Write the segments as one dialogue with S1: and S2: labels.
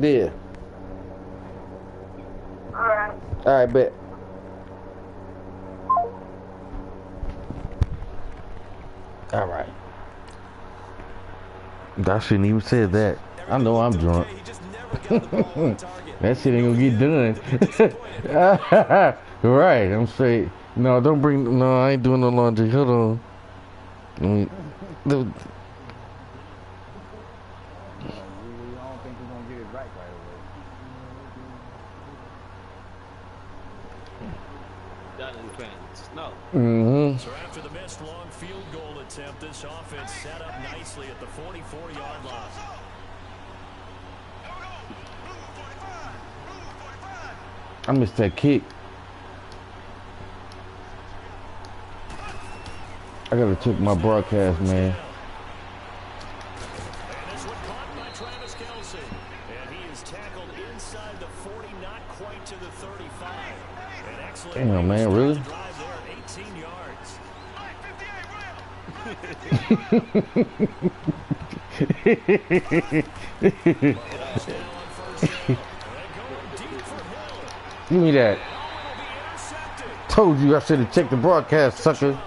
S1: Yeah.
S2: Alright.
S1: Alright, bet. Alright. I shouldn't even say that. I know I'm drunk. That shit ain't gonna get done. Right, I'm straight. No, don't bring. No, I ain't doing no laundry. Hold on.
S3: So after the missed long field goal attempt, this offense set up nicely at the 44-yard line.
S1: I missed that kick. I gotta check my broadcast, man.
S3: And this one caught by Travis Kelce. And he is tackled inside the 40, not quite to the 35. An excellent
S1: Damn, man, really?
S3: drive there, 18 yards.
S1: Give me that. Told you I should have checked the broadcast, sucker.
S3: And a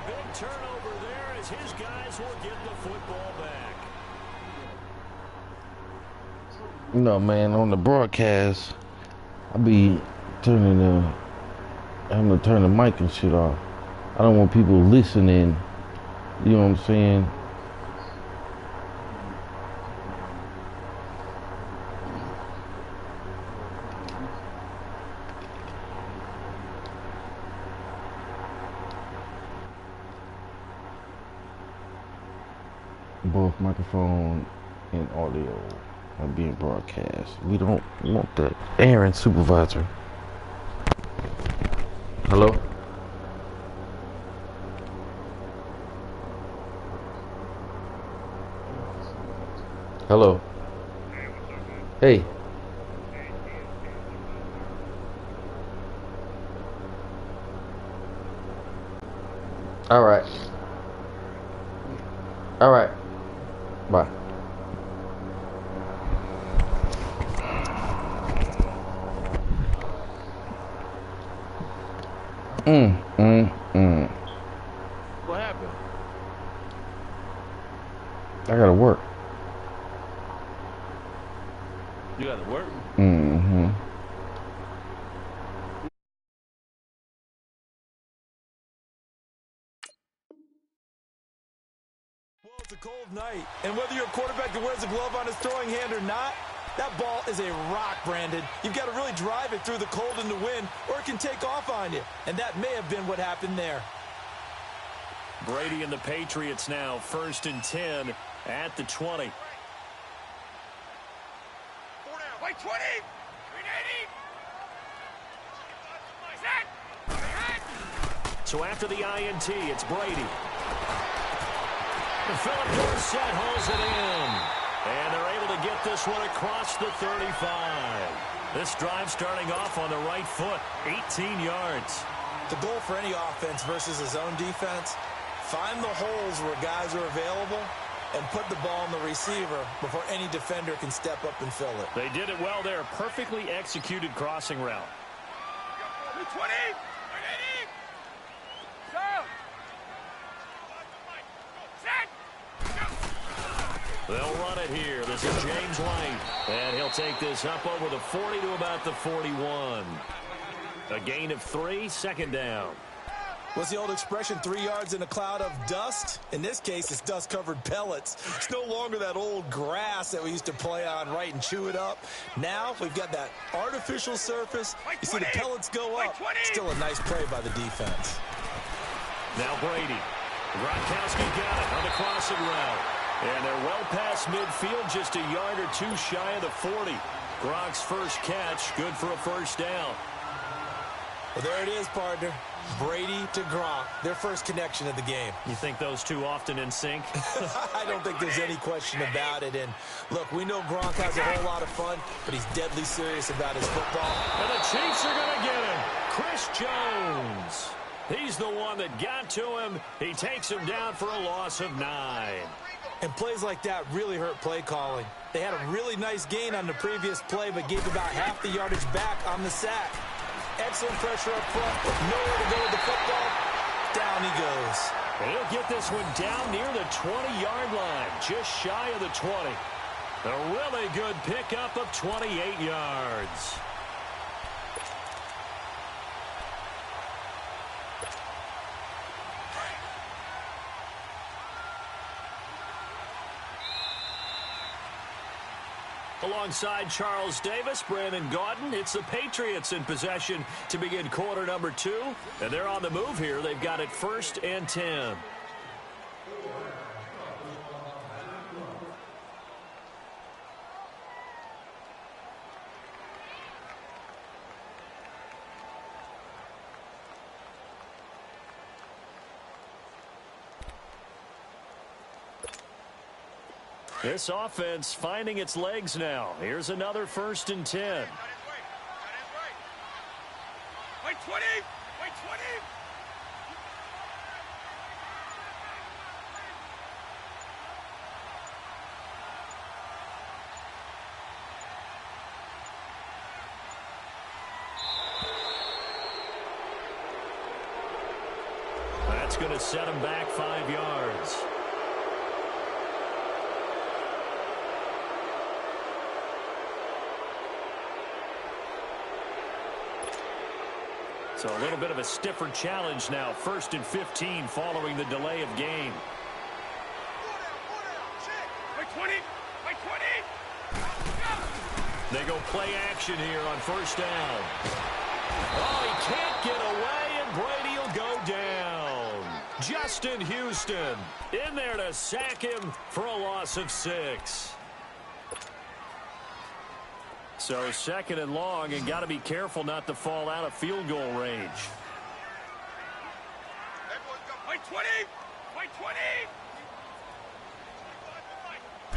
S3: big turnover there as his guys will get the football back.
S1: No, man, on the broadcast, I be having to turn the mic and shit off. I don't want people listening. You know what I'm saying? Both microphone and audio are being broadcast. We don't want that. Aaron, supervisor. Hello? Hello? Hey. All right. All right. Bye.
S4: What happened?
S1: I gotta work.
S4: You gotta work?
S1: Mm-hmm.
S5: Well, it's a cold night, and whether you're a quarterback that wears a glove on his throwing hand or not, that ball is a rock, Brandon. You've got to really drive it through the cold and the wind, or it can take off on you, and that may have been what happened there.
S3: Brady and the Patriots now, 1st and 10 at the 20.
S6: 4 down. Wait, 20. 380.
S3: So after the INT, it's Brady. Philip Dorsett holds it in. And they're able to get this one across the 35. This drive starting off on the right foot, 18 yards.
S5: The goal for any offense versus his own defense, find the holes where guys are available and put the ball on the receiver before any defender can step up and fill it.
S3: They did it well there. Perfectly executed crossing route.
S6: 20. 380. Go.
S3: They'll run it here. This is James White. And he'll take this up over the 40 to about the 41. A gain of 3, 2nd down.
S5: What's the old expression, 3 yards in a cloud of dust? In this case, it's dust-covered pellets. It's no longer that old grass that we used to play on, right, and chew it up. Now we've got that artificial surface. You see the pellets go up. Still a nice play by the defense.
S3: Now Brady. Gronkowski got it on the crossing route. And they're well past midfield, just a yard or 2 shy of the 40. Gronk's first catch, good for a 1st down.
S5: Well, there it is, partner. Brady to Gronk, their first connection of the game.
S3: You think those two often in sync?
S5: I don't think there's any question about it. And, look, we know Gronk has a whole lot of fun, but he's deadly serious about his football.
S3: And the Chiefs are going to get him. Chris Jones. He's the one that got to him. He takes him down for a loss of 9.
S5: And plays like that really hurt play calling. They had a really nice gain on the previous play, but gave about half the yardage back on the sack. Excellent pressure up front, but nowhere to go with the football. Down he goes.
S3: He'll get this one down near the 20-yard line, just shy of the 20. A really good pickup of 28 yards. Alongside Charles Davis, Brandon Gaudin, it's the Patriots in possession to begin quarter number 2. And they're on the move here. They've got it 1st and 10. This offense finding its legs now. Here's another 1st and 10.
S6: Wait 20! Wait 20!
S3: That's going to set him back 5 yards. So a little bit of a stiffer challenge now. 1st and 15 following the delay of game.
S6: Wait 20! Wait 20!
S3: They go play action here on 1st down. Oh, he can't get away, and Brady will go down. Justin Houston in there to sack him for a loss of 6. So 2nd and long, and got to be careful not to fall out of field goal range.
S6: Wait 20! Wait 20!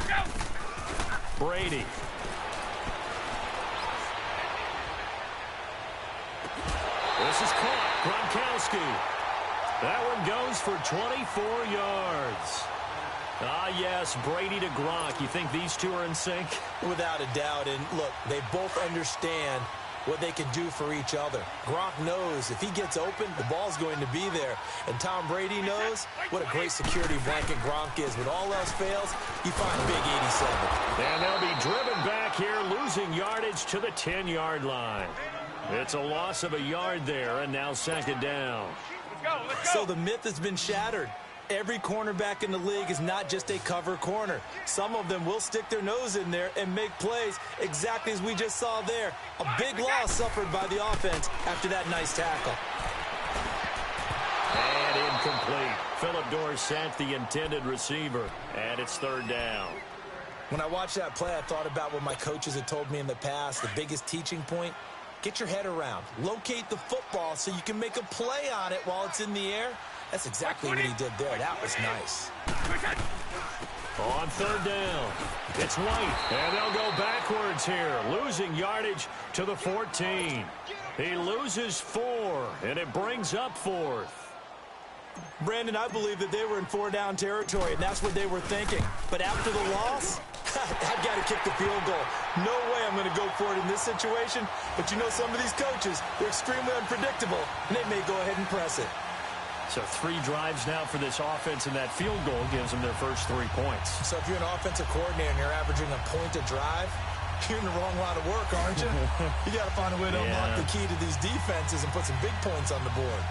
S6: Go!
S3: Brady. This is caught. Gronkowski. That one goes for 24 yards. Ah, yes, Brady to Gronk. You think these two are in sync?
S5: Without a doubt. And look, they both understand what they can do for each other. Gronk knows if he gets open, the ball's going to be there. And Tom Brady knows what a great security blanket Gronk is. When all else fails, you find big 87.
S3: And they'll be driven back here, losing yardage to the 10-yard line. It's a loss of a yard there, and now 2nd down.
S6: Let's go, let's go!
S5: So the myth has been shattered. Every cornerback in the league is not just a cover corner. Some of them will stick their nose in there and make plays exactly as we just saw there. A big loss suffered by the offense after that nice tackle.
S3: And incomplete. Philip Dorsett, the intended receiver. And it's 3rd down.
S5: When I watched that play, I thought about what my coaches had told me in the past. The biggest teaching point, get your head around. Locate the football so you can make a play on it while it's in the air. That's exactly what he did there. That was nice.
S3: On 3rd down, it's White, and they'll go backwards here, losing yardage to the 14. He loses 4, and it brings up 4th.
S5: Brandon, I believe that they were in 4-down territory, and that's what they were thinking. But after the loss, I've got to kick the field goal. No way I'm going to go for it in this situation. But you know, some of these coaches, they're extremely unpredictable, and they may go ahead and press it.
S3: So 3 drives now for this offense, and that field goal gives them their first 3 points.
S5: So if you're an offensive coordinator and you're averaging a point a drive, you're in the wrong line of work, aren't you? You got to find a way to unlock the key to these defenses and put some big points on the board.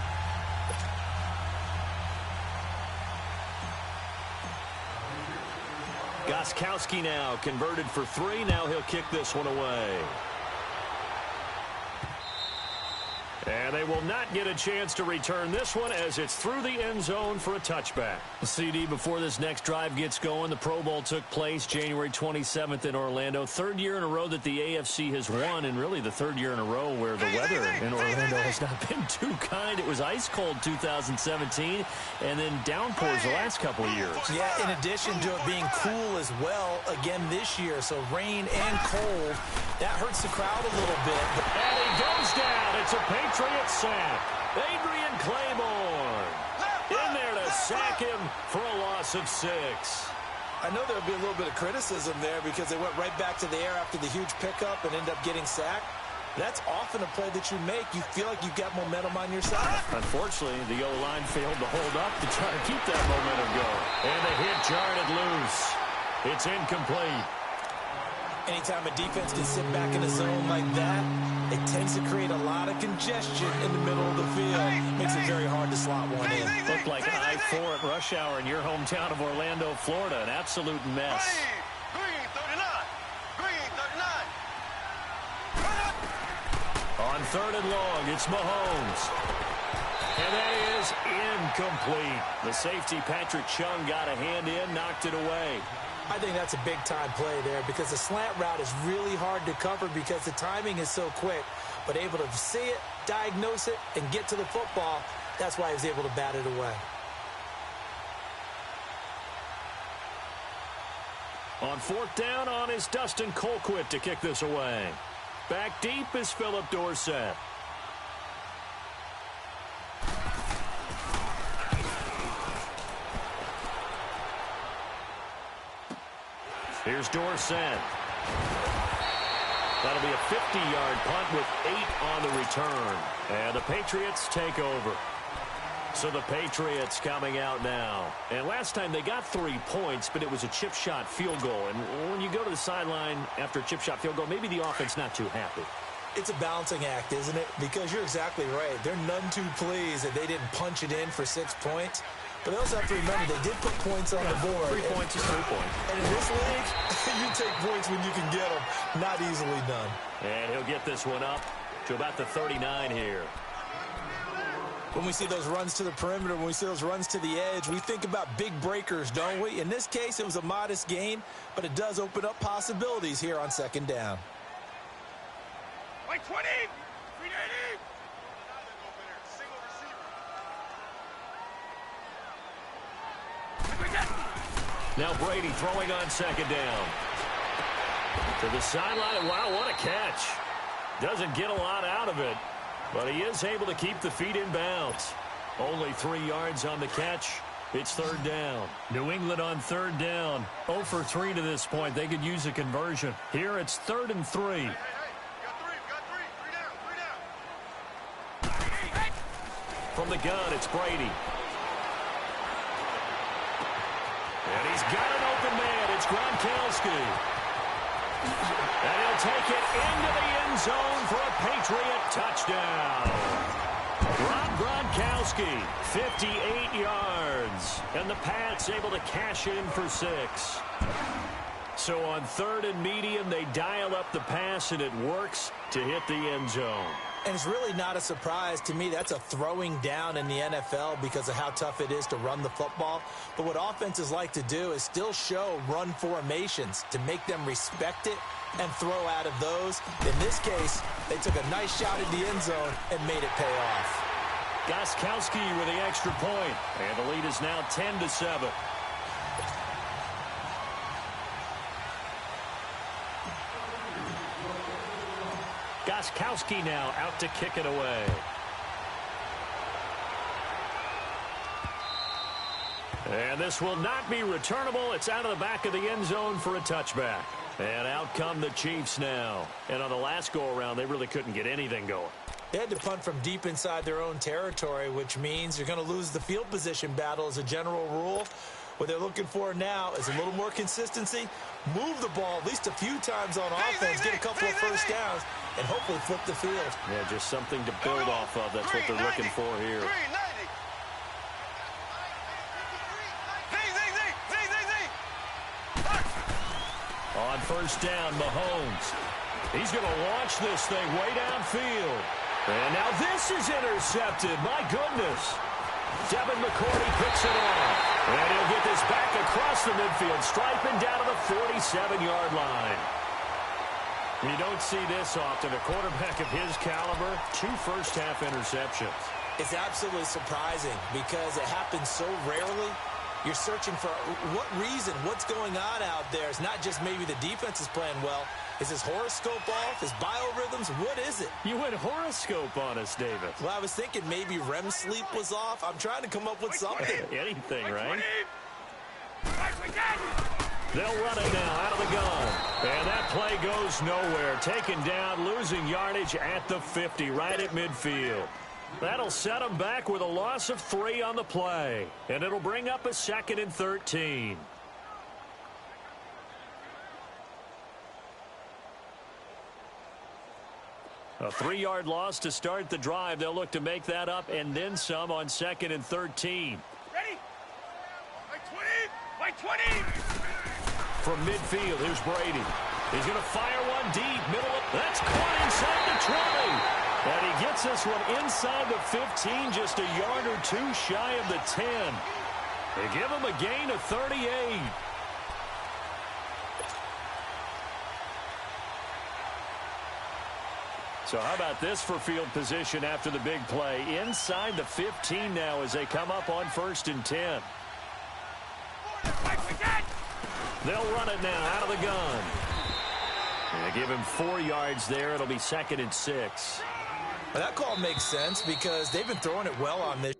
S3: Gostkowski now converted for 3. Now he'll kick this one away. And they will not get a chance to return this one as it's through the end zone for a touchback. CD, before this next drive gets going, the Pro Bowl took place January 27th in Orlando. 3rd year in a row that the AFC has won, and really the 3rd year in a row where the weather in Orlando has not been too kind. It was ice cold 2017, and then downpours the last couple of years.
S5: Yeah, in addition to it being cool as well again this year, so rain and cold, that hurts the crowd a little bit.
S3: And he goes down. It's a Patriot sack. Adrian Claiborne in there to sack him for a loss of 6.
S5: I know there'll be a little bit of criticism there because they went right back to the air after the huge pickup and ended up getting sacked. That's often a play that you make. You feel like you've got momentum on your side.
S3: Unfortunately, the O-line failed to hold up to try to keep that momentum going. And the hit jarred it loose. It's incomplete.
S5: Anytime a defense can sit back in a zone like that, it tends to create a lot of congestion in the middle of the field. Makes it very hard to slot one in.
S3: Looked like I-4 at rush hour in your hometown of Orlando, Florida. An absolute mess. On 3rd and long, it's Mahomes. And that is incomplete. The safety, Patrick Chung, got a hand in, knocked it away.
S5: I think that's a big-time play there because the slant route is really hard to cover because the timing is so quick. But able to see it, diagnose it, and get to the football, that's why he was able to bat it away.
S3: On 4th down, on is Dustin Colquitt to kick this away. Back deep is Philip Dorsett. Here's Dorsett. That'll be a 50-yard punt with 8 on the return. And the Patriots take over. So the Patriots coming out now. And last time they got 3 points, but it was a chip shot field goal. And when you go to the sideline after a chip shot field goal, maybe the offense not too happy.
S5: It's a balancing act, isn't it? Because you're exactly right. They're none too pleased that they didn't punch it in for 6 points. But they also have to remember they did put points on the board.
S3: 3 points is 3 points.
S5: And in this league, you take points when you can get them. Not easily done.
S3: And he'll get this one up to about the 39 here.
S5: When we see those runs to the perimeter, when we see those runs to the edge, we think about big breakers, don't we? In this case, it was a modest gain, but it does open up possibilities here on 2nd down.
S6: Like 20! 390!
S3: Now Brady throwing on 2nd down. To the sideline. Wow, what a catch. Doesn't get a lot out of it, but he is able to keep the feet in bounds. Only 3 yards on the catch. It's 3rd down. New England on 3rd down. 0 for 3 to this point. They could use a conversion. Here it's 3rd and 3. From the gun, it's Brady. And he's got an open man. It's Gronkowski. And he'll take it into the end zone for a Patriot touchdown. Rob Gronkowski, 58 yards. And the Pats able to cash in for 6. So on 3rd and medium, they dial up the pass, and it works to hit the end zone.
S5: And it's really not a surprise to me. That's a throwing down in the NFL because of how tough it is to run the football. But what offenses like to do is still show run formations to make them respect it and throw out of those. In this case, they took a nice shot in the end zone and made it pay off.
S3: Gostkowski with the extra point. And the lead is now 10-7. Gostkowski now out to kick it away. And this will not be returnable. It's out of the back of the end zone for a touchback. And out come the Chiefs now. And on the last go-around, they really couldn't get anything going.
S5: They had to punt from deep inside their own territory, which means you're going to lose the field position battle as a general rule. What they're looking for now is a little more consistency, move the ball at least a few times on offense, get a couple of first downs, and hopefully flip the field.
S3: Yeah, just something to build off of. That's what they're looking for here. On 1st down, Mahomes. He's going to launch this thing way downfield. And now this is intercepted. My goodness. Devin McCourty picks it off. And he'll get this back across the midfield stripe and down to the 47-yard line. You don't see this often. A quarterback of his caliber, 2 first-half interceptions.
S5: It's absolutely surprising because it happens so rarely. You're searching for what reason, what's going on out there. It's not just maybe the defense is playing well. Is his horoscope off? His biorhythms? What is it?
S3: You went horoscope on us, David.
S5: Well, I was thinking maybe REM sleep was off. I'm trying to come up with something.
S3: Anything, right? They'll run it now out of the gun. And that play goes nowhere. Taken down, losing yardage at the 50, right at midfield. That'll set them back with a loss of 3 on the play. And it'll bring up a 2nd and 13. A 3-yard loss to start the drive. They'll look to make that up and then some on 2nd and 13.
S6: Ready? By 20! By 20!
S3: From midfield, here's Brady. He's going to fire one deep. That's caught inside the 20. And he gets this one inside the 15, just a yard or 2 shy of the 10. They give him a gain of 38. So how about this for field position after the big play? Inside the 15 now as they come up on 1st and 10. They'll run it now out of the gun. And they give him 4 yards there. It'll be 2nd and 6.
S5: Well, that call makes sense because they've been throwing it well on this.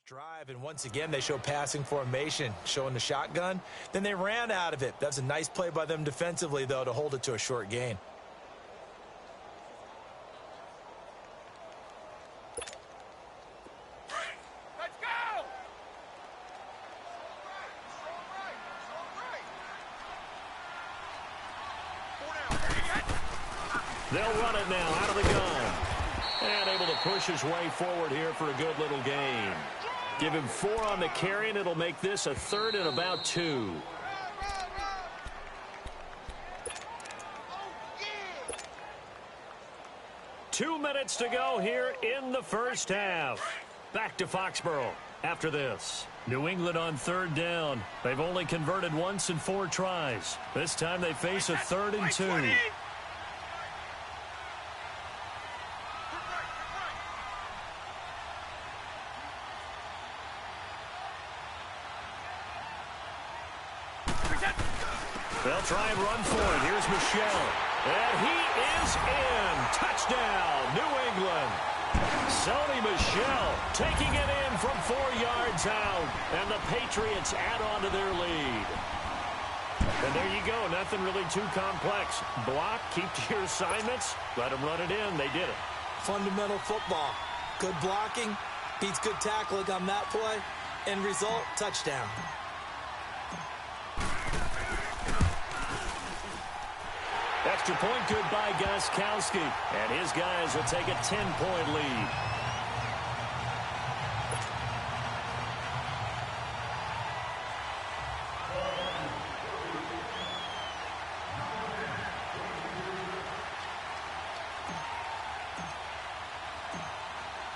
S5: Drive, and once again they show passing formation, showing the shotgun. Then they ran out of it. That's a nice play by them defensively, though, to hold it to a short gain.
S6: Let's go!
S3: They'll run it now out of the gun. And able to push his way forward here for a good little gain. Give him 4 on the carry, and it'll make this a 3rd and about 2. Two minutes to go here in the first half. Back to Foxborough after this. New England on 3rd down. They've only converted once in 4 tries. This time they face a 3rd and 2. They'll try and run for it. Here's Michelle. And he is in. Touchdown, New England. Sony Michel taking it in from 4 yards out. And the Patriots add on to their lead. And there you go. Nothing really too complex. Block, keep to your assignments, let them run it in. They did it.
S5: Fundamental football. Good blocking, beats good tackling on that play. End result, touchdown.
S3: Extra point good by Gostkowski. And his guys will take a 10-point lead.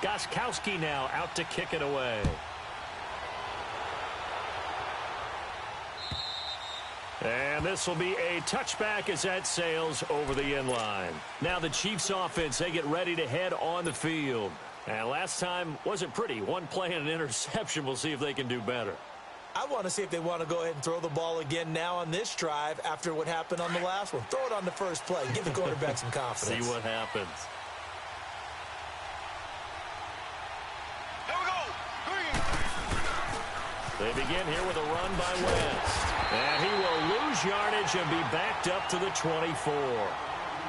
S3: Gostkowski now out to kick it away. And this will be a touchback as that sails over the end line. Now the Chiefs offense, they get ready to head on the field. And last time wasn't pretty. One play and an interception. We'll see if they can do better.
S5: I want to see if they want to go ahead and throw the ball again now on this drive after what happened on the last one. Throw it on the first play. Give the quarterback some confidence.
S3: See what happens. They begin here with a run by West. And he will lose yardage and be backed up to the 24.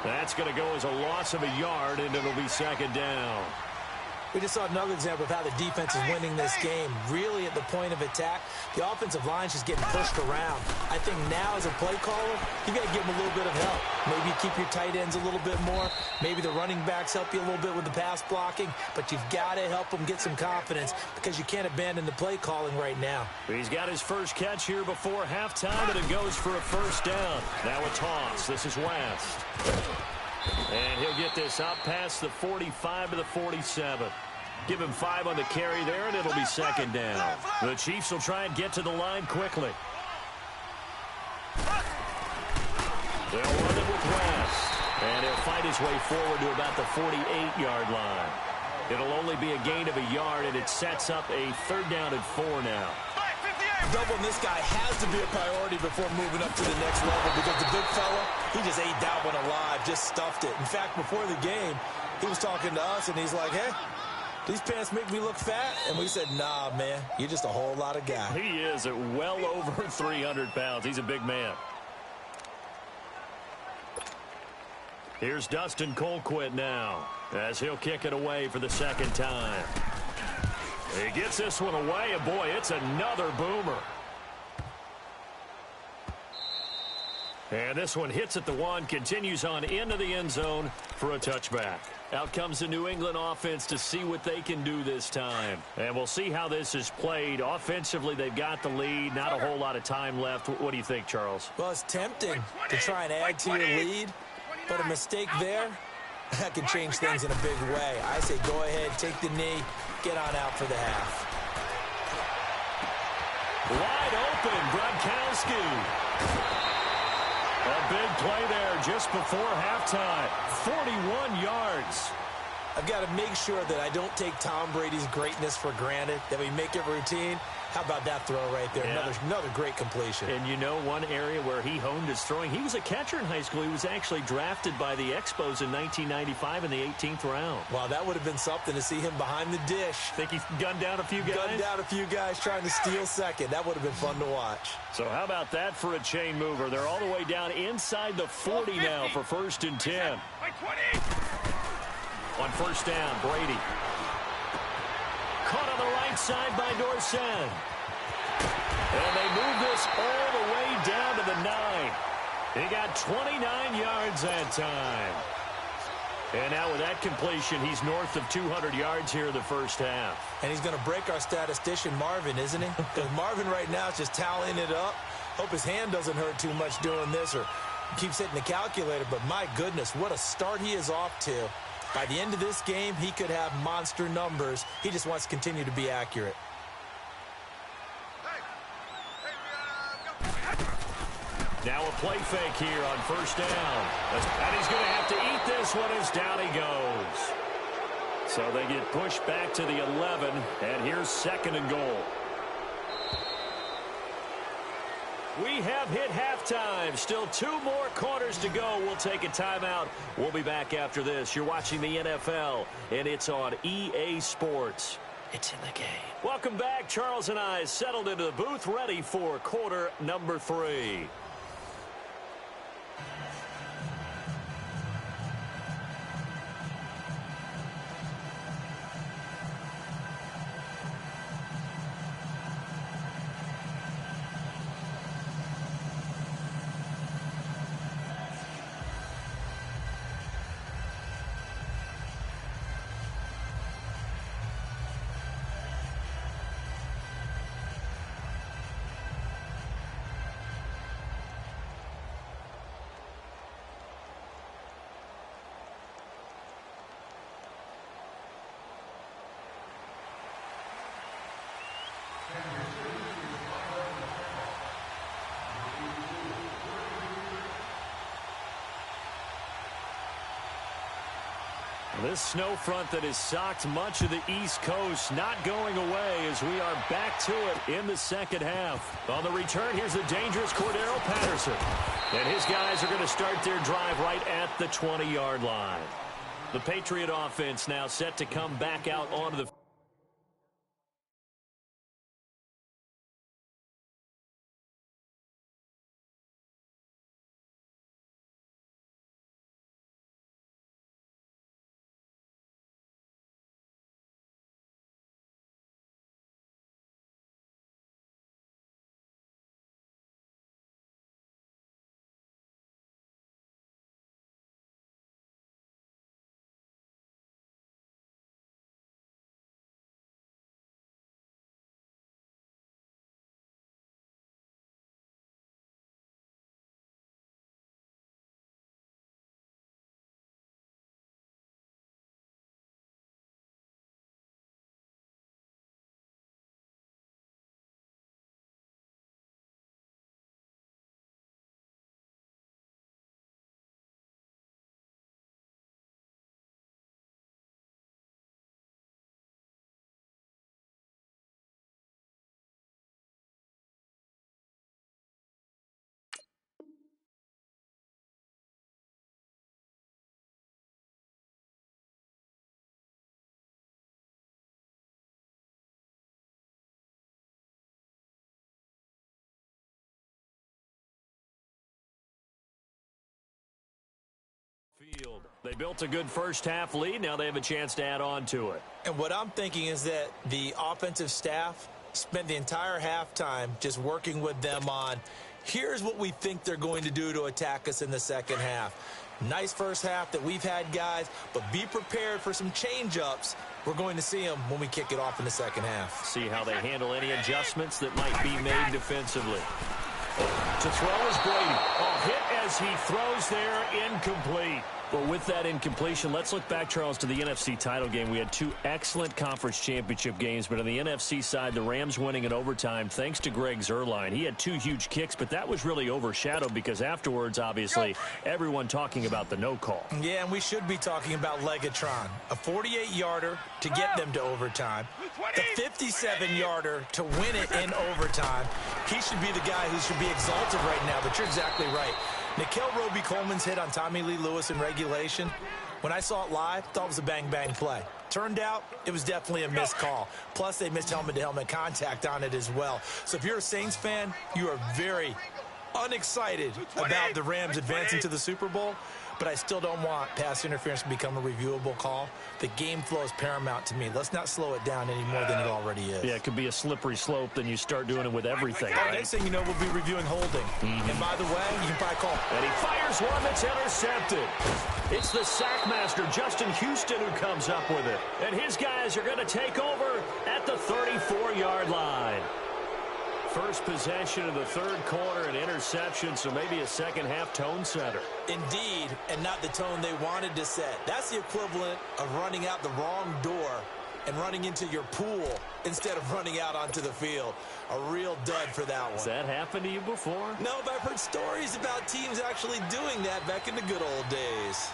S3: That's going to go as a loss of a yard, and it'll be second down.
S5: We just saw another example of how the defense is winning this game. Really at the point of attack, the offensive line's just getting pushed around. I think now as a play caller, you got to give them a little bit of help. Maybe keep your tight ends a little bit more. Maybe the running backs help you a little bit with the pass blocking. But you've got to help them get some confidence because you can't abandon the play calling right now.
S3: He's got his first catch here before halftime, and it goes for a first down. Now a toss. This is West. And he'll get this up past the 45 to the 47. Give him 5 on the carry there, and it'll be second down. The Chiefs will try and get to the line quickly. They'll run it with West. And he'll fight his way forward to about the 48-yard line. It'll only be a gain of a yard, and it sets up a third down and 4 now.
S5: Doubling this guy has to be a priority before moving up to the next level because the big fella, he just ate that one alive, just stuffed it. In fact, before the game, he was talking to us, and he's like, hey, these pants make me look fat. And we said, nah, man, you're just a whole lot of guy.
S3: He is at well over 300 pounds. He's a big man. Here's Dustin Colquitt now as he'll kick it away for the second time. He gets this one away, and boy, it's another boomer. And this one hits at the 1, continues on into the end zone for a touchback. Out comes the New England offense to see what they can do this time. And we'll see how this is played. Offensively, they've got the lead. Not a whole lot of time left. What do you think, Charles?
S5: Well, it's tempting to try and add to your lead, but a mistake there, that can change things in a big way. I say go ahead, take the knee, get on out for the half.
S3: Wide open, Gronkowski. A big play there just before halftime. 41 yards.
S5: I've got to make sure that I don't take Tom Brady's greatness for granted, that we make it routine. How about that throw right there?
S3: Yeah.
S5: Another great completion.
S3: And you know one area where he honed his throwing, he was a catcher in high school. He was actually drafted by the Expos in 1995 in the 18th round.
S5: Wow, that would have been something to see him behind the dish.
S3: Think he gunned down a few guys?
S5: Gunned down a few guys trying to steal second. That would have been fun to watch.
S3: So how about that for a chain mover? They're all the way down inside the 40 now for first and 10. On first down, Brady. Caught on the right side by Dorsett. And they move this all the way down to the 9. He got 29 yards that time. And now with that completion, he's north of 200 yards here in the first half.
S5: And he's going to break our statistician, Marvin, isn't he? Because Marvin right now is just tallying it up. Hope his hand doesn't hurt too much doing this or keeps hitting the calculator. But my goodness, what a start he is off to. By the end of this game, he could have monster numbers. He just wants to continue to be accurate.
S3: Now a play fake here on first down. And he's going to have to eat this one as down he goes. So they get pushed back to the 11, and here's second and goal. We have hit halftime. Still 2 more quarters to go. We'll take a timeout. We'll be back after this. You're watching the NFL, and it's on EA Sports. It's in the game. Welcome back. Charles and I settled into the booth, ready for quarter number 3. This snow front that has socked much of the East Coast not going away as we are back to it in the second half. On the return, here's the dangerous Cordero Patterson. And his guys are going to start their drive right at the 20-yard line. The Patriot offense now set to come back out onto the field. They built a good first-half lead. Now they have a chance to add on to it.
S5: And what I'm thinking is that the offensive staff spent the entire halftime just working with them on, here's what we think they're going to do to attack us in the second half. Nice first half that we've had, guys, but be prepared for some change-ups. We're going to see them when we kick it off in the second half.
S3: See how they handle any adjustments that might be made defensively. To throw is Brady. A hit as he throws there, incomplete. Well, with that incompletion, let's look back, Charles, to the NFC title game. We had 2 excellent conference championship games, but on the NFC side, the Rams winning in overtime thanks to Greg Zuerlein. He had 2 huge kicks, but that was really overshadowed because afterwards, obviously, everyone talking about the no call.
S5: Yeah, and we should be talking about Legatron. A 48-yarder to get them to overtime. The 57-yarder to win it in overtime. He should be the guy who should be exalted right now, but you're exactly right. Nikel Roby-Coleman's hit on Tommy Lee Lewis in regulation, when I saw it live, thought it was a bang-bang play. Turned out, it was definitely a missed call. Plus, they missed helmet-to-helmet contact on it as well. So if you're a Saints fan, you are very unexcited about the Rams advancing to the Super Bowl, but I still don't want pass interference to become a reviewable call. The game flow is paramount to me. Let's not slow it down any more than it already is.
S3: Yeah, it could be a slippery slope, then you start doing it with everything,
S5: Oh,
S3: right?
S5: next thing you know, we'll be reviewing holding. And by the way, you can probably call.
S3: And he fires one that's intercepted. It's the sackmaster, Justin Houston, who comes up with it. And his guys are going to take over at the 34-yard line. First possession of the third quarter, an interception, so maybe a second-half tone setter.
S5: Indeed, and not the tone they wanted to set. That's the equivalent of running out the wrong door and running into your pool instead of running out onto the field. A real dud for that one.
S3: Has that happened to you before?
S5: No, but I've heard stories about teams actually doing that back in the good old days.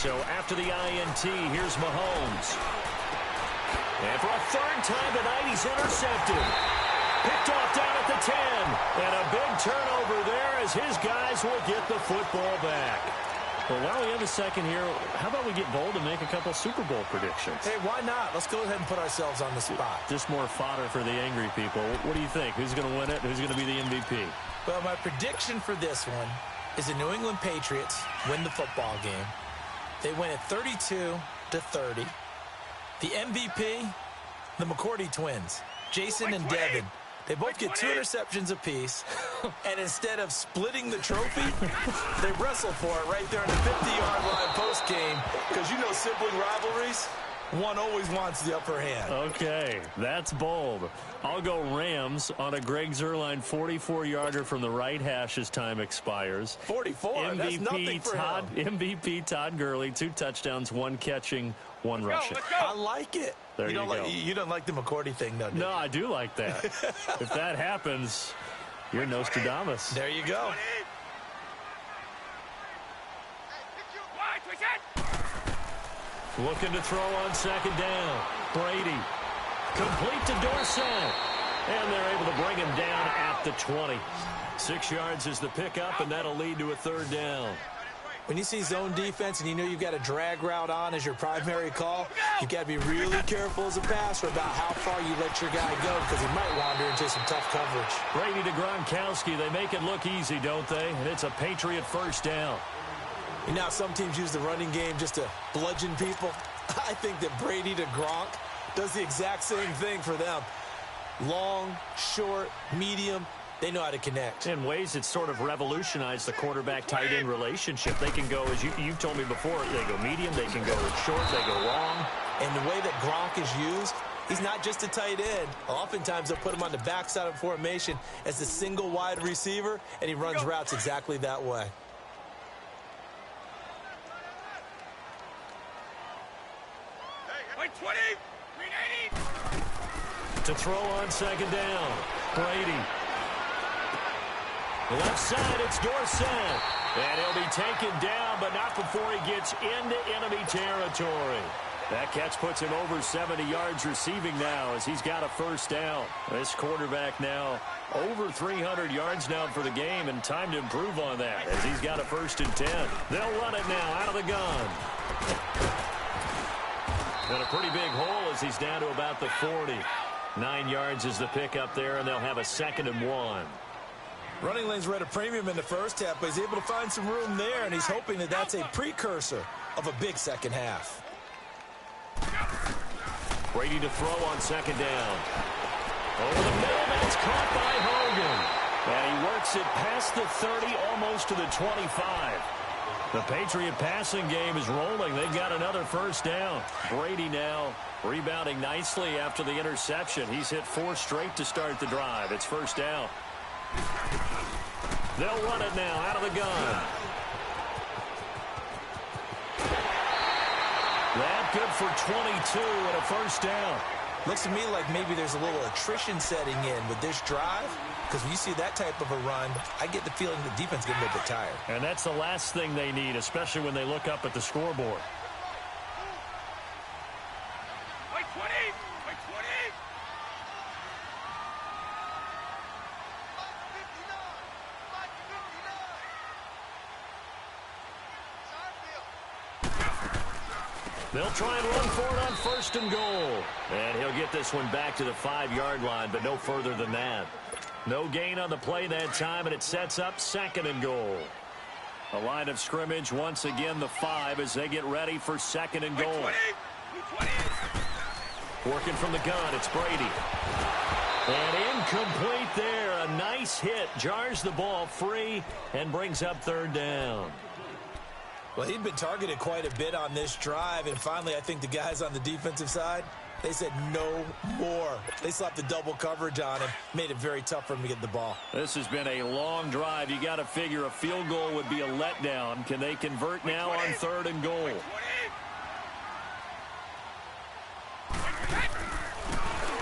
S3: So after the INT, here's Mahomes. And for a third time tonight, he's intercepted. Picked off down at the 10. And a big turnover there as his guys will get the football back. Well, while we have a second here, how about we get bold and make a couple Super Bowl predictions?
S5: Hey, why not? Let's go ahead and put ourselves on the spot.
S3: Just more fodder for the angry people. What do you think? Who's going to win it? Who's going to be the MVP?
S5: Well, my prediction for this one is the New England Patriots win the football game. They win it 32-30. The MVP, the McCourty twins, Jason and Devin. They both get 2 interceptions apiece, and instead of splitting the trophy, they wrestle for it right there on the 50-yard line post-game, because you know sibling rivalries, one always wants the upper hand.
S3: Okay, that's bold. I'll go Rams on a Greg Zuerlein 44-yarder from the right hash as time expires.
S5: 44, that's nothing for him.
S3: MVP Todd Gurley, 2 touchdowns, 1 catching, 1 rushing.
S5: I like it.
S3: There you go.
S5: You don't like the McCourty thing, though, do you?
S3: No, I do like that. If that happens, you're Nostradamus.
S5: There you go.
S3: Looking to throw on second down. Brady. Complete to Dorsett. And they're able to bring him down at the 20. 6 yards is the pickup, and that'll lead to a third down.
S5: When you see zone defense and you know you've got a drag route on as your primary call, you've got to be really careful as a passer about how far you let your guy go, because he might wander into some tough coverage.
S3: Brady to Gronkowski. They make it look easy, don't they? And it's a Patriot first down.
S5: You know, some teams use the running game just to bludgeon people. I think that Brady to Gronk does the exact same thing for them. Long, short, medium, they know how to connect.
S3: In ways that sort of revolutionized the quarterback-tight end relationship. They can go, as you've told me before, they go medium, they can go short, they go long.
S5: And the way that Gronk is used, he's not just a tight end. Oftentimes they'll put him on the backside of formation as a single wide receiver, and he runs routes exactly that way.
S3: To throw on second down, Brady. Left side, it's Dorsett. And he'll be taken down, but not before he gets into enemy territory. That catch puts him over 70 yards receiving now as he's got a first down. This quarterback now over 300 yards now for the game, and time to improve on that as he's got a 1st and 10. They'll run it now out of the gun. And a pretty big hole as he's down to about the 40. 9 yards is the pickup there, and they'll have a 2nd and 1.
S5: Running lanes were at a premium in the first half, but he's able to find some room there, and he's hoping that that's a precursor of a big second half.
S3: Brady to throw on second down. Over the middle, that's caught by Hogan. And he works it past the 30, almost to the 25. The Patriot passing game is rolling. They've got another first down. Brady now rebounding nicely after the interception. He's hit 4 straight to start the drive. It's first down. They'll run it now out of the gun. That good for 22 and a first down.
S5: Looks to me like maybe there's a little attrition setting in with this drive, because when you see that type of a run, I get the feeling the defense is getting a little bit tired.
S3: And that's the last thing they need, especially when they look up at the scoreboard. They'll try and run for it on 1st and goal. And he'll get this one back to the 5-yard line, but no further than that. No gain on the play that time, and it sets up 2nd and goal. A line of scrimmage once again, the 5, as they get ready for 2nd and goal. Working from the gun, it's Brady. And incomplete there. A nice hit. Jars the ball free and brings up 3rd down.
S5: Well, he'd been targeted quite a bit on this drive, and finally I think the guys on the defensive side, they said no more. They slapped the double coverage on him, made it very tough for him to get the ball.
S3: This has been a long drive. You got to figure a field goal would be a letdown. Can they convert now on 3rd and goal?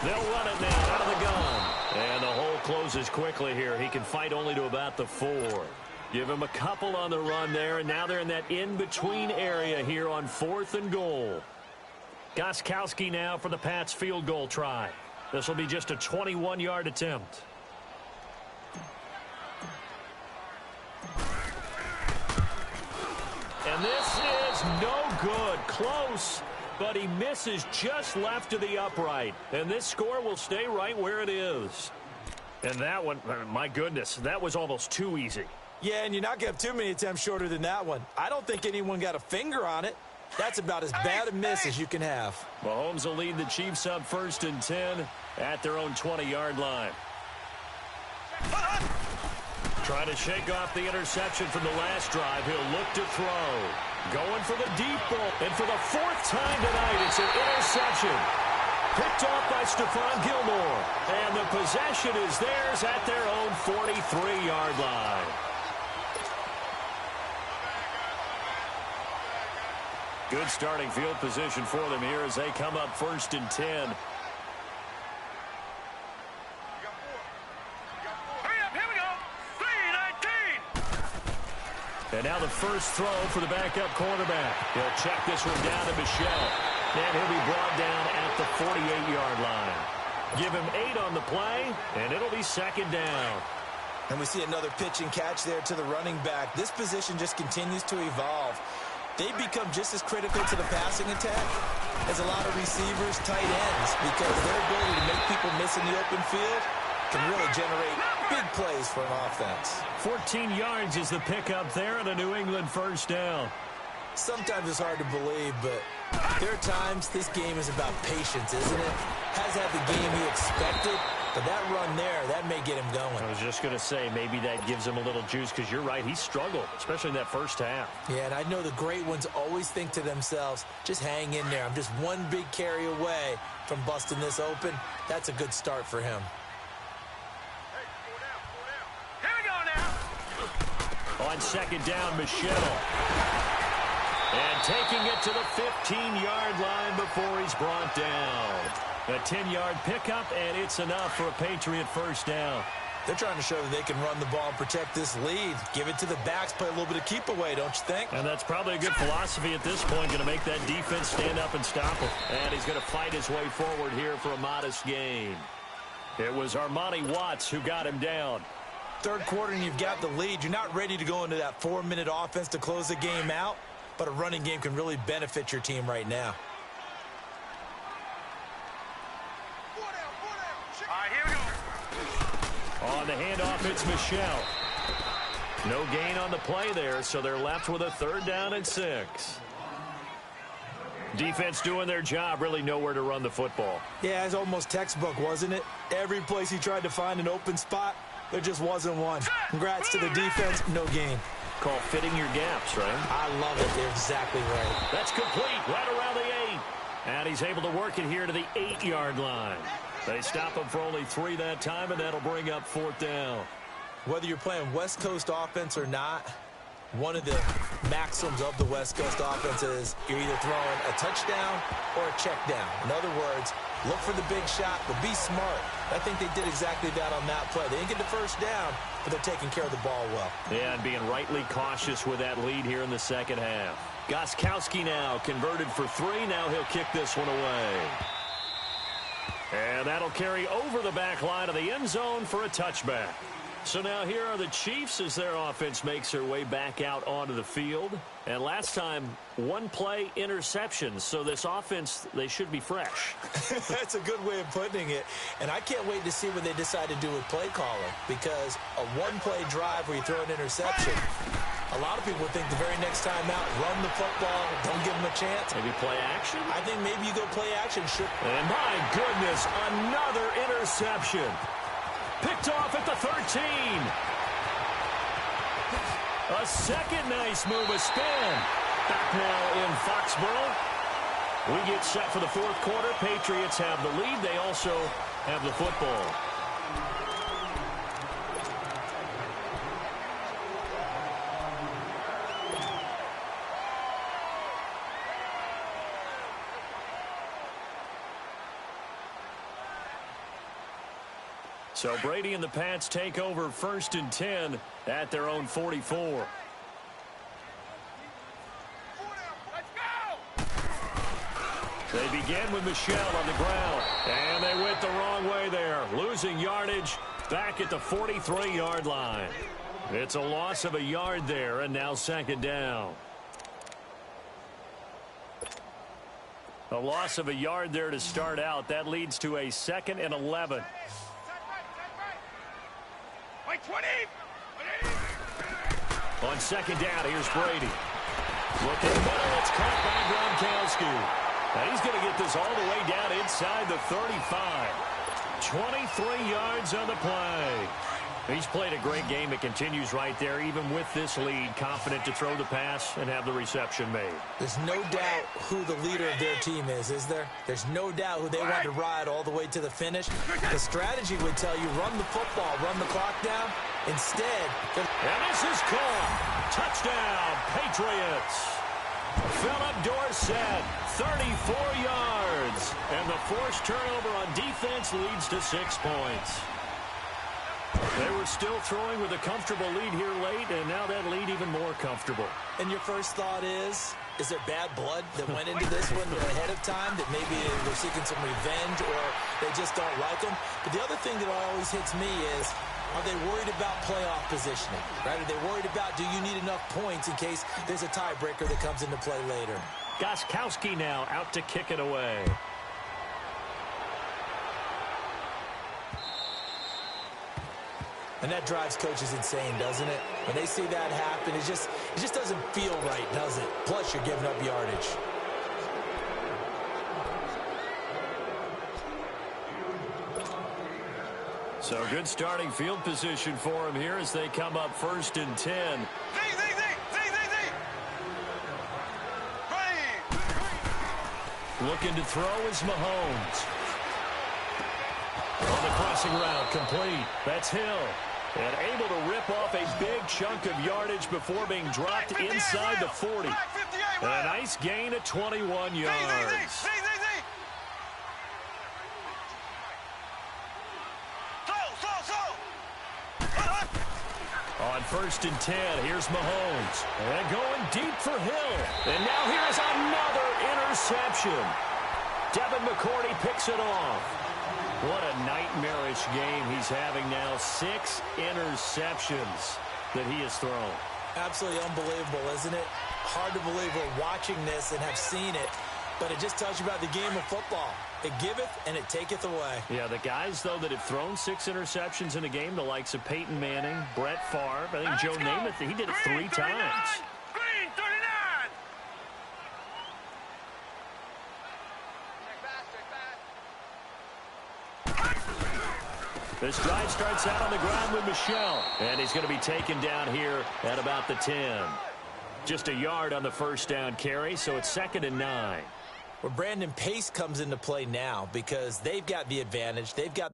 S3: They'll run it now out of the gun. And the hole closes quickly here. He can fight only to about the 4. Give him a couple on the run there, and now they're in that in-between area here on 4th and goal. Gostkowski now for the Pats field goal try. This will be just a 21-yard attempt. And this is no good. Close, but he misses just left of the upright. And this score will stay right where it is. And that one, my goodness, that was almost too easy.
S5: Yeah, and you're not going to have too many attempts shorter than that one. I don't think anyone got a finger on it. That's about as bad a miss as you can have.
S3: Mahomes will lead the Chiefs up 1st and 10 at their own 20-yard line. Trying to shake off the interception from the last drive. He'll look to throw. Going for the deep ball. And for the 4th time tonight, it's an interception. Picked off by Stephon Gilmore. And the possession is theirs at their own 43-yard line. Good starting field position for them here as they come up 1st and 10. And now the first throw for the backup quarterback. He'll check this one down to Michel. And he'll be brought down at the 48-yard line. Give him 8 on the play, and it'll be 2nd down.
S5: And we see another pitch and catch there to the running back. This position just continues to evolve. They become just as critical to the passing attack as a lot of receivers, tight ends, because their ability to make people miss in the open field can really generate big plays for an offense.
S3: 14 yards is the pickup there, and a New England first down.
S5: Sometimes it's hard to believe, but there are times this game is about patience, isn't it? Has had the game he expected, but that run there, that may get him going.
S3: I was just going to say, maybe that gives him a little juice, because you're right, he struggled, especially in that first half.
S5: Yeah, and I know the great ones always think to themselves, just hang in there. I'm just one big carry away from busting this open. That's a good start for him.
S3: On 2nd down, Michel. And taking it to the 15-yard line before he's brought down. A 10-yard pickup, and it's enough for a Patriot first down.
S5: They're trying to show that they can run the ball and protect this lead. Give it to the backs, play a little bit of keep away, don't you think?
S3: And that's probably a good philosophy at this point, going to make that defense stand up and stop him. And he's going to fight his way forward here for a modest gain. It was Armani Watts who got him down.
S5: Third quarter and you've got the lead. You're not ready to go into that 4-minute offense to close the game out, but a running game can really benefit your team right now.
S6: All right, here we go.
S3: On the handoff, it's Michel. No gain on the play there, so they're left with a 3rd down and 6. Defense doing their job, really nowhere to run the football.
S5: Yeah, it's almost textbook, wasn't it? Every place he tried to find an open spot, there just wasn't one. Congrats to the defense, no gain.
S3: Call fitting your gaps, right?
S5: I love it. They're exactly right.
S3: That's complete, right around the 8. And he's able to work it here to the 8-yard line. They stop him for only 3 that time, and that'll bring up 4th down.
S5: Whether you're playing West Coast offense or not, one of the maxims of the West Coast offense is you're either throwing a touchdown or a check down. In other words, look for the big shot, but be smart. I think they did exactly that on that play. They didn't get the first down, but they're taking care of the ball well.
S3: Yeah, and being rightly cautious with that lead here in the second half. Gostkowski now converted for 3. Now he'll kick this one away. And that'll carry over the back line of the end zone for a touchback. So now here are the Chiefs as their offense makes their way back out onto the field. And last time, 1-play interceptions. So this offense, they should be fresh.
S5: That's a good way of putting it. And I can't wait to see what they decide to do with play calling. Because a 1-play drive where you throw an interception, a lot of people would think the very next time out, run the football, don't give them a chance.
S3: Maybe play action?
S5: I think maybe you go play action. Sure.
S3: And my goodness, another interception. Picked off at the 13. A second nice move, a spin. Back now in Foxborough. We get set for the 4th quarter. Patriots have the lead. They also have the football. So Brady and the Pats take over 1st and 10 at their own 44. They begin with Michel on the ground, and they went the wrong way there, losing yardage back at the 43-yard line. It's a loss of a yard there, and now second down. A loss of a yard there to start out. That leads to a 2nd and 11. On second down, here's Brady. Look in the middle. It's caught by Gronkowski. And he's going to get this all the way down inside the 35. 23 yards on the play. He's played a great game. It continues right there, even with this lead, confident to throw the pass and have the reception made.
S5: There's no doubt who the leader of their team is there? There's no doubt who they want to ride all the way to the finish. The strategy would tell you, run the football, run the clock down. Instead,
S3: and this is caught. Touchdown, Patriots. Philip Dorsett, 34 yards. And the forced turnover on defense leads to 6 points. They were still throwing with a comfortable lead here late, and now that lead even more comfortable.
S5: And your first thought is there bad blood that went into this one ahead of time, that maybe they're seeking some revenge or they just don't like them? But the other thing that always hits me is, are they worried about playoff positioning? Right? Are they worried about, do you need enough points in case there's a tiebreaker that comes into play later?
S3: Gostkowski now out to kick it away.
S5: And that drives coaches insane, doesn't it? When they see that happen, it just doesn't feel right, does it? Plus, you're giving up yardage.
S3: So good starting field position for him here as they come up 1st and 10. Looking to throw is Mahomes. On the crossing route, complete. That's Hill. And able to rip off a big chunk of yardage before being dropped inside the 40. And a nice gain of 21 yards. On 1st and 10, here's Mahomes. And going deep for Hill. And now here's another interception. Devin McCourty picks it off. What a nightmarish game he's having now. 6 interceptions that he has thrown.
S5: Absolutely unbelievable, isn't it? Hard to believe we're watching this and have seen it, but it just tells you about the game of football. It giveth and it taketh away.
S3: Yeah, the guys, though, that have thrown 6 interceptions in a game, the likes of Peyton Manning, Brett Favre, I think Joe Namath, he did it 3 times.
S6: Green 39.
S3: This drive starts out on the ground with Michel, and he's going to be taken down here at about the 10. Just a yard on the first down carry, so it's 2nd and 9.
S5: Well, Brandon, pace comes into play now because they've got the advantage. They've got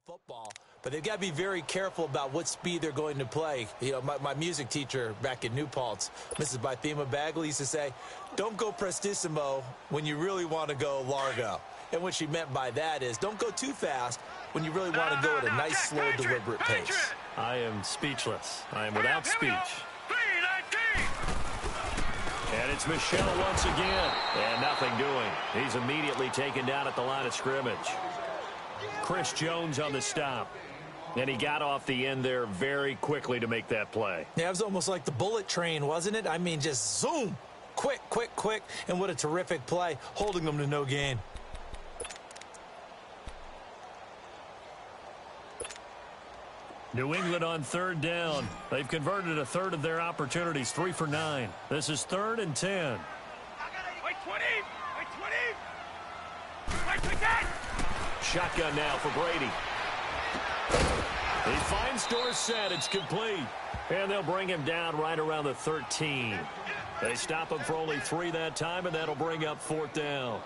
S5: football, but they've got to be very careful about what speed they're going to play. You know, my music teacher back in New Paltz, Mrs. Bythema Bagley, used to say, don't go prestissimo when you really want to go largo. And what she meant by that is don't go too fast when you really want to go at a nice, slow, deliberate pace.
S3: I am speechless. I am without speech. And it's Michel once again. And nothing doing. He's immediately taken down at the line of scrimmage. Chris Jones on the stop. And he got off the end there very quickly to make that play.
S5: Yeah, it was almost like the bullet train, wasn't it? I mean, just zoom. Quick, quick, quick. And what a terrific play, holding them to no gain.
S3: New England on third down. They've converted a third of their opportunities, 3 for 9. This is 3rd and 10.
S6: Wait 20! Wait 20! Wait 20!
S3: Shotgun now for Brady. He finds Dorsett. It's complete. And they'll bring him down right around the 13. They stop him for only 3 that time, and that'll bring up 4th down.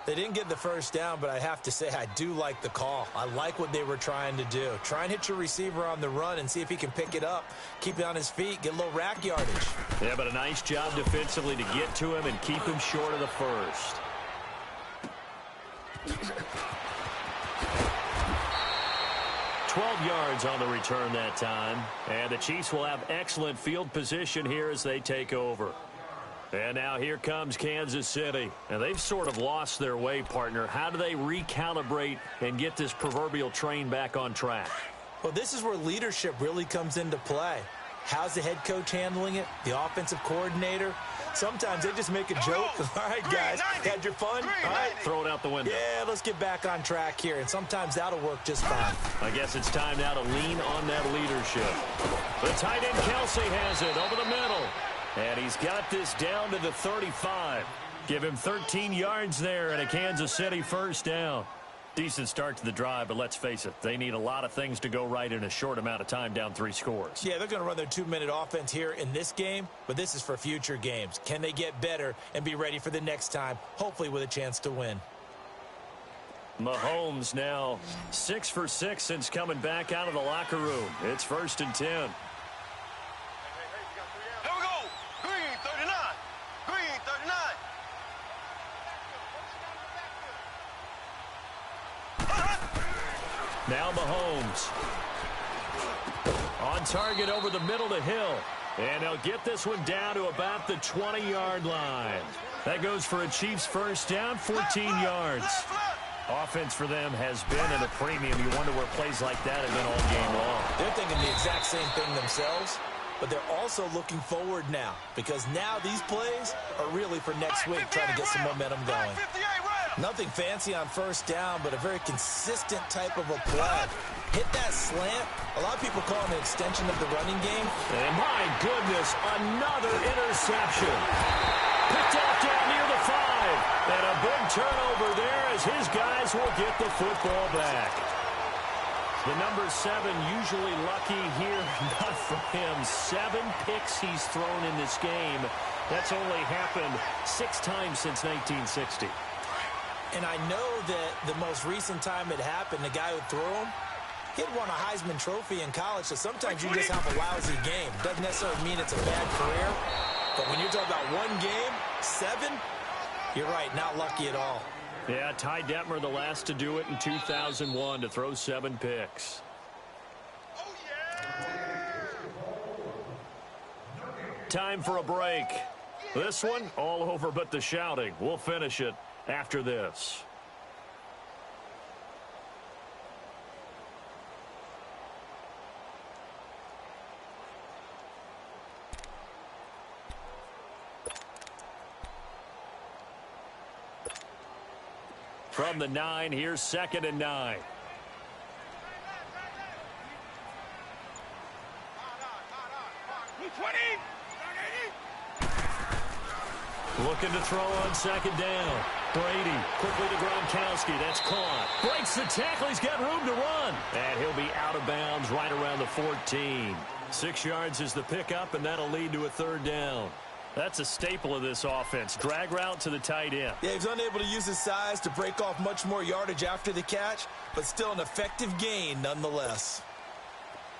S5: They didn't get the first down, but I have to say I do like the call. I like what they were trying to do. Try and hit your receiver on the run and see if he can pick it up, keep it on his feet, get a little rack yardage.
S3: Yeah, but a nice job defensively to get to him and keep him short of the first. Yards on the return that time. And the Chiefs will have excellent field position here as they take over. And now here comes Kansas City. And they've sort of lost their way, partner. How do they recalibrate and get this proverbial train back on track?
S5: Well, this is where leadership really comes into play. How's the head coach handling it? The offensive coordinator? Sometimes they just make a joke. All right, guys, had your fun? All right,
S3: throw it out the window.
S5: Yeah, let's get back on track here. And sometimes that'll work just fine.
S3: I guess it's time now to lean on that leadership. The tight end Kelsey has it over the middle. And he's got this down to the 35. Give him 13 yards there and a Kansas City first down. Decent start to the drive, but let's face it, they need a lot of things to go right in a short amount of time, down 3 scores.
S5: Yeah, they're going to run their 2-minute offense here in this game, but this is for future games. Can they get better and be ready for the next time, hopefully with a chance to win?
S3: Mahomes now 6 for 6 since coming back out of the locker room. It's 1st and 10.
S6: Here we go. Green 39. Green 39.
S3: Now Mahomes. On target over the middle to Hill. And they'll get this one down to about the 20-yard line. That goes for a Chiefs first down, 14 yards. Offense for them has been at a premium. You wonder where plays like that have been all game long.
S5: They're thinking the exact same thing themselves, but they're also looking forward now because now these plays are really for next week, trying to get some momentum going. Nothing fancy on first down, but a very consistent type of a play. Hit that slant. A lot of people call it an extension of the running game.
S3: And my goodness, another interception. Picked off down near the 5. And a big turnover there as his guys will get the football back. The number 7 usually lucky here. Not for him. 7 picks he's thrown in this game. That's only happened 6 times since 1960.
S5: And I know that the most recent time it happened, the guy who threw him, he had won a Heisman Trophy in college, so sometimes you just have a lousy game. Doesn't necessarily mean it's a bad career, but when you're talking about one game, 7, you're right, not lucky at all.
S3: Yeah, Ty Detmer the last to do it in 2001 to throw 7 picks. Time for a break. This one, all over but the shouting. We'll finish it after this. From the 9, here's 2nd and 9. Looking to throw on 2nd down. Brady quickly to Gronkowski. That's caught. Breaks the tackle. He's got room to run. And he'll be out of bounds right around the 14. 6 yards is the pickup, and that'll lead to a 3rd down. That's a staple of this offense. Drag route to the tight end.
S5: Yeah, he's unable to use his size to break off much more yardage after the catch, but still an effective gain nonetheless.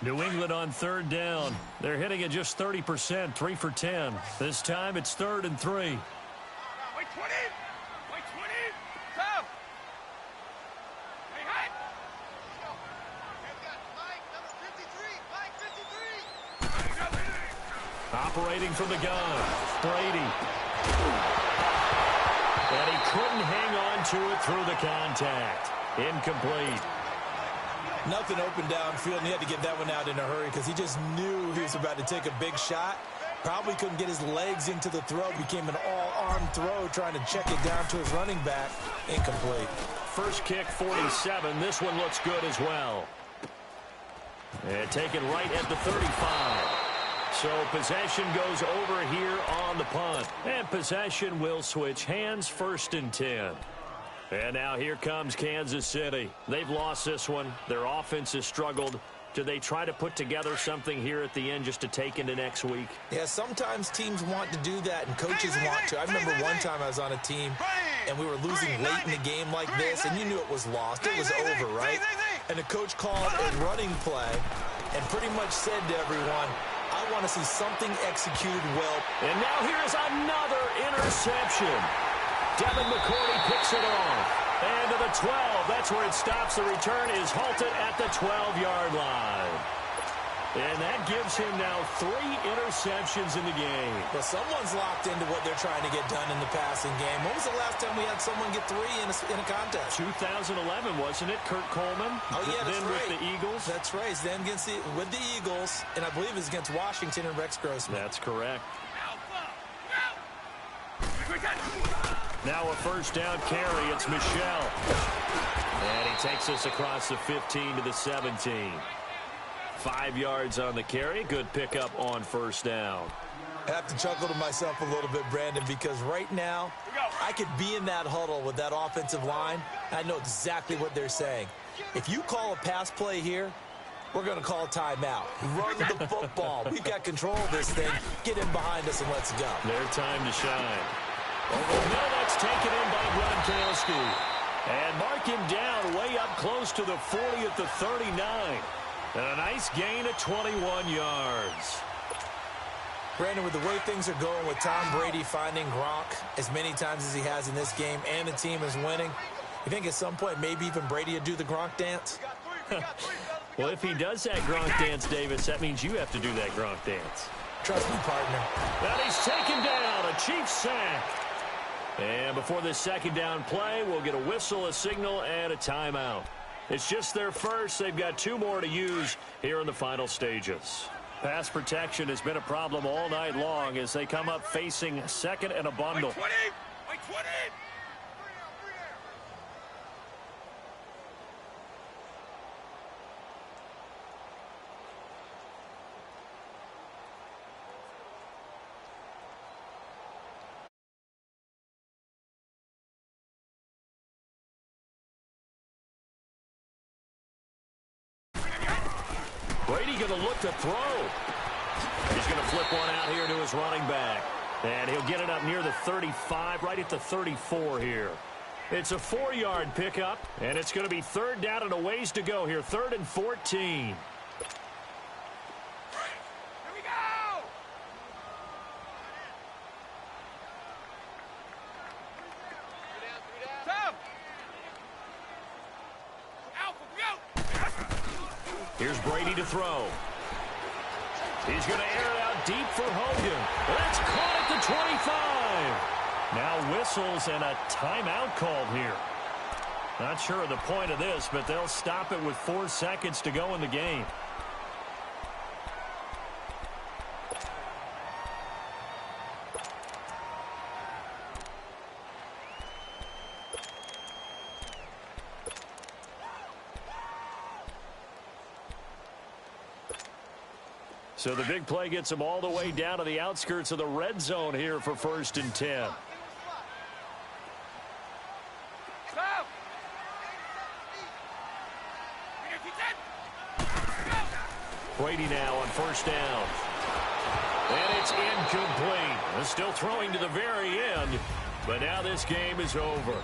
S3: New England on third down. They're hitting at just 30%, 3 for 10. This time it's 3rd and 3.
S6: Wait 20! Wait 20! Come! Hey, hide! Mike, number 53! Mike, 53!
S3: Operating from the gun, Brady. And he couldn't hang on to it through the contact. Incomplete.
S5: Nothing open downfield, and he had to get that one out in a hurry because he just knew he was about to take a big shot. Probably couldn't get his legs into the throw. Became an all-arm throw trying to check it down to his running back. Incomplete.
S3: First kick, 47. This one looks good as well. And taken right at the 35. So possession goes over here on the punt. And possession will switch hands, 1st and 10. And now here comes Kansas City. They've lost this one. Their offense has struggled. Do they try to put together something here at the end just to take into next week?
S5: Yeah, sometimes teams want to do that, and coaches want to. I remember one time I was on a team, and we were losing late in the game like this, and you knew it was lost. It was over, right? And the coach called a running play and pretty much said to everyone, I want to see something executed well.
S3: And now here is another interception. Devin McCourty picks it off. And to the 12. That's where it stops. The return is halted at the 12-yard line. And that gives him now 3 interceptions in the game.
S5: Well, someone's locked into what they're trying to get done in the passing game. When was the last time we had someone get 3 in a contest?
S3: 2011, wasn't it? Kurt Coleman.
S5: Oh, yeah, that's
S3: then
S5: right.
S3: With the Eagles.
S5: That's right. He's then with the Eagles, and I believe it's against Washington and Rex Grossman.
S3: That's correct. Now a first down carry. It's Michelle. And he takes us across the 15 to the 17. 5 yards on the carry. Good pickup on first down.
S5: I have to chuckle to myself a little bit, Brandon, because right now I could be in that huddle with that offensive line. I know exactly what they're saying. If you call a pass play here, we're going to call a timeout. Run the football. We've got control of this thing. Get in behind us and let's go.
S3: Their time to shine. Over the middle, that's taken in by Gronkowski. And mark him down way up close to the 40 at the 39. And a nice gain of 21 yards.
S5: Brandon, with the way things are going with Tom Brady finding Gronk as many times as he has in this game and the team is winning, you think at some point maybe even Brady will do the Gronk dance?
S3: Well, if he does that Gronk dance, Davis, that means you have to do that Gronk dance.
S5: Trust me, partner.
S3: And he's taken down. A Chiefs sack. And before this second down play, we'll get a whistle, a signal, and a timeout. It's just their first. They've got 2 more to use here in the final stages. Pass protection has been a problem all night long as they come up facing second and a bundle.
S6: 20! Wait 20!
S3: Brady going to look to throw. He's going to flip one out here to his running back. And he'll get it up near the 35, right at the 34 here. It's a 4-yard pickup, and it's going to be 3rd down and a ways to go here. 3rd and 14.
S6: Here we go! Tom! Alpha, go!
S3: Here's Brady to throw. He's going to air it out deep for Hogan. That's caught at the 25. Now whistles and a timeout called here. Not sure of the point of this, but they'll stop it with 4 seconds to go in the game. So the big play gets them all the way down to the outskirts of the red zone here for 1st and 10.
S6: Stop!
S3: Brady now on 1st down. And it's It's incomplete. Still throwing to the very end, but now this game is over.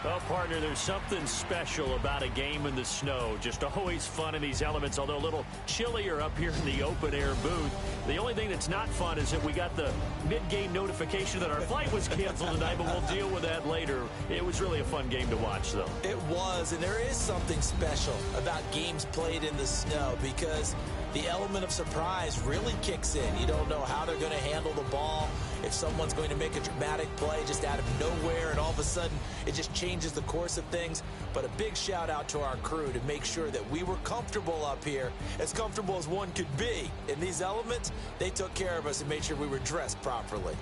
S3: Well, partner, there's something special about a game in the snow. Just always fun in these elements, although a little chillier up here in the open-air booth. The only thing that's not fun is that we got the mid-game notification that our flight was canceled tonight, but we'll deal with that later. It was really a fun game to watch, though.
S5: It was, and there is something special about games played in the snow because the element of surprise really kicks in. You don't know how they're going to handle the ball, if someone's going to make a dramatic play just out of nowhere, and all of a sudden it just changes the course of things. But a big shout out to our crew to make sure that we were comfortable up here, as comfortable as one could be. In these elements, they took care of us and made sure we were dressed properly.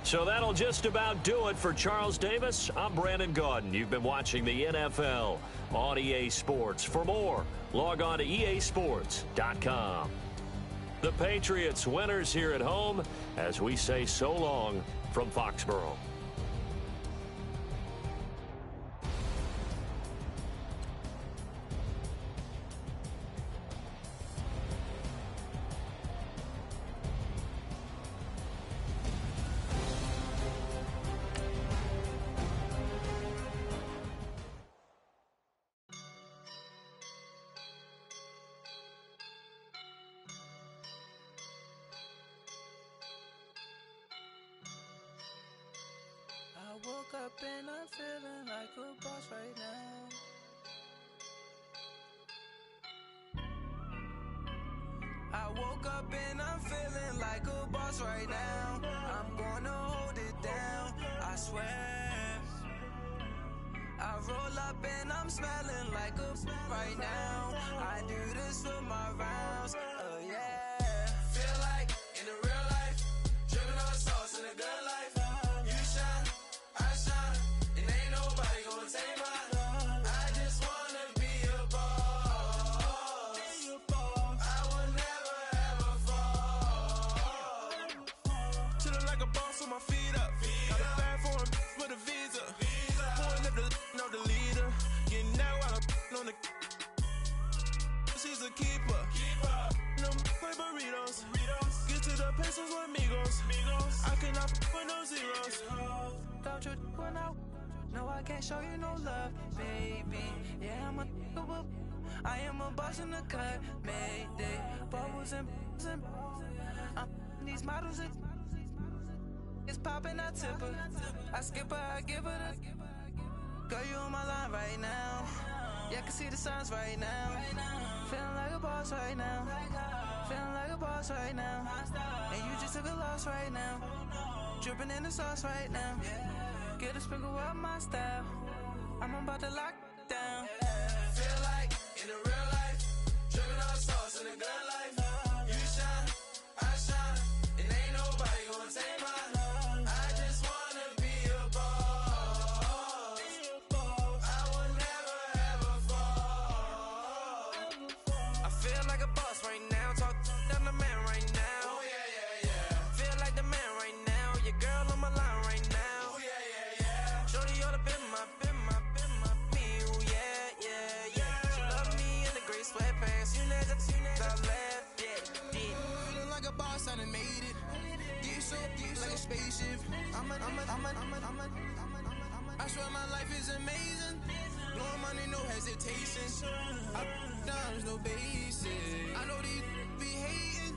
S3: So that'll just about do it for Charles Davis. I'm Brandon Gaudin. You've been watching the NFL on EA Sports. For more, log on to easports.com. The Patriots winners here at home as we say so long from Foxborough.
S2: I woke up and I'm feeling like a boss right now. I woke up and I'm feeling like a boss right now. I'm gonna hold it down, I swear. I roll up and I'm smelling like a right now. I do this for my rounds, oh yeah. Feel like in the real life, dripping on sauce in the good life. You shine, I shine, and ain't nobody gonna take mine. I just wanna be a boss. I would never ever fall. Chillin' like a boss with my feet up. Got a bag for him with a visa. Pulling up the know the leader. You know I don't on the. She's a keeper. No play burritos. Get to the pesos with amigos. I cannot with no zeros. Don't you when no, I can't show you no love, baby. Yeah, I am a boss in the cut, mayday. Bubbles and these models it's popping, I tip her. I skip her, I give her the. Girl, you on my line right now. Yeah, I can see the signs right now. Feeling like a boss right now. Feeling like a boss right now. And you just took a loss right now. Dripping in the sauce right now. Get a sprinkle up my style. I'm about to lock down. Feel like in the real life, dripping on sauce in the good life. You shine, I shine, and ain't nobody gonna take mine. I just wanna be a boss. I would never ever fall. I feel like a boss right now. Talk down the man right now. Oh yeah. Feel like the man right now. Your girl on my line right now. Oh yeah. Shorty ought to be my me. Oh yeah. She love me in the gray sweatpants. You never left. Yeah. Feeling like a boss, I done made it. Get so like a spaceship. I swear my life is amazing. Blowing money, no hesitation. Up, downs, no basic. I know these be hating,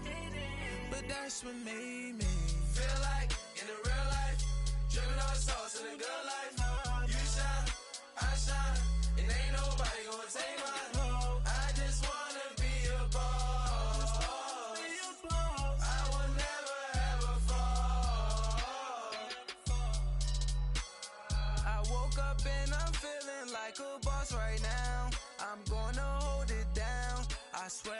S2: but that's what made me feel like in the real life, dripping on sauce in the good life. You shine, I shine, and ain't nobody gonna take mine. I just wanna be a boss. I will never ever fall. I woke up and I'm feeling like a boss right now. I'm gonna hold it down, I swear.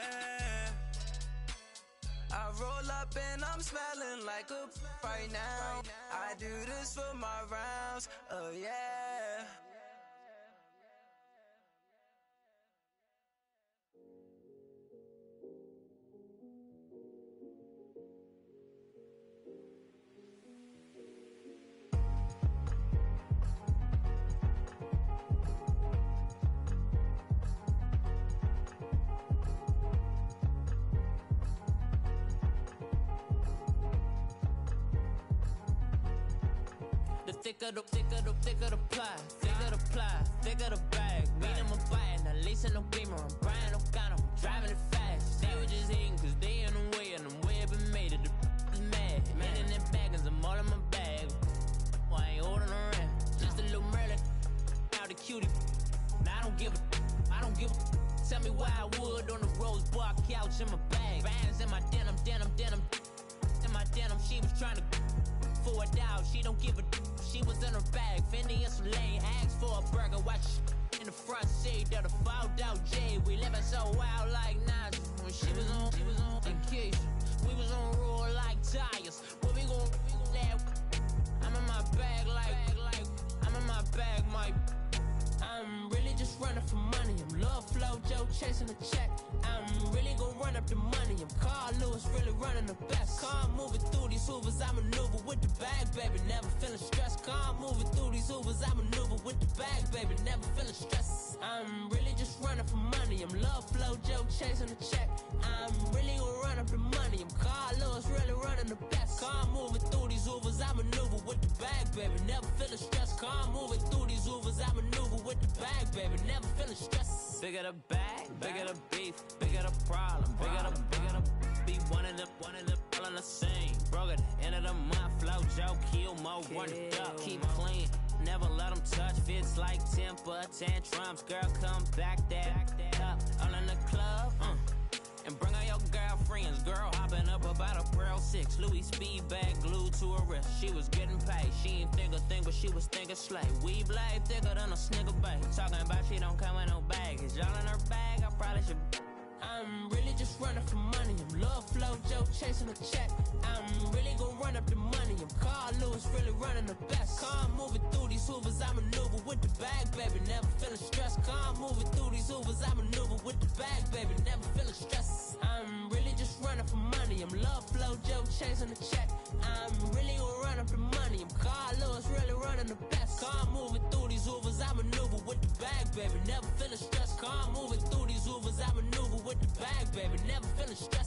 S2: I roll up and I'm smelling like a right now. I do this for my rounds, oh yeah.
S7: thick of the ply, thick of the bag. Meet him a bite, now listen no beamer. I'm Brian O'Connor, I'm driving it fast. They were just hating cause they in the way, and the way it been made it, the is mad. Man in them baggins, I'm all in my bag. Well, I ain't holding around, just a little Merlin, out the cutie. Now I don't give a. Tell me why I would on the rose bar couch in my bag. Bands in my denim. In my denim, she was trying to for a doubt. She don't give a. She was in her bag. Fendi and some lane hags for a burger. Watch in the front seat of the fouled out J. We living so wild like Nas. When she was on vacation, we was on roll like tires. What we gon' that? I'm in my bag like I'm in my bag, my. I'm really just running for money. I'm Love Flow Joe chasing a check. I'm really gon' run up the money. I'm Carl Lewis, really running the best. Car moving through these Hoovers, I maneuver with the bag, baby. Never feeling stressed. Car moving through these Hoovers, I maneuver with the bag, baby. Never feeling stressed. I'm really just running for money. I'm Love Flow Joe chasing a check. I'm really gon' run up the money. I'm Carl Lewis, really running the best. Car moving through these Hoovers, I maneuver with the bag, baby. Never feeling stressed. Car moving through these Hoovers, I maneuver with the bag, baby. Never feeling stressed. Bigger the bag, bigger the beef, bigger the problem, bigger the be one of the all in the same. Broke at the end of the month, Flow Joe, kill more, run it up, keep clean. Never let them touch, fits like temper tantrums. Girl, come back that up, all in the club, and bring all your girlfriends. Girl hopping up about a Pearl 6, Louis speed bag glued to her wrist. She was getting paid, she ain't think a thing, but she was thinking slay. We blade thicker than a snicker bag. Talking about she don't come with no baggage. Y'all in her bag, I probably should. I'm really just running for money. I'm Love Flow Joe chasing a check. I'm really gon' run up the money. I'm Carl Lewis, really running the best. Car moving through these Hoovers, I maneuver with the bag, baby. Never feeling stressed. Car moving through these Hoovers, I maneuver with the bag, baby. Never feeling stressed. I'm really just running for money. I'm Love Flow Joe chasing a check. I'm really gon' run up the money. I'm Carl Lewis, really running the best. Car moving through these Hoovers, I maneuver with the bag, baby. Never feeling stressed. Car moving through these Hoovers, I maneuver with the bag, baby. Never feeling stressed.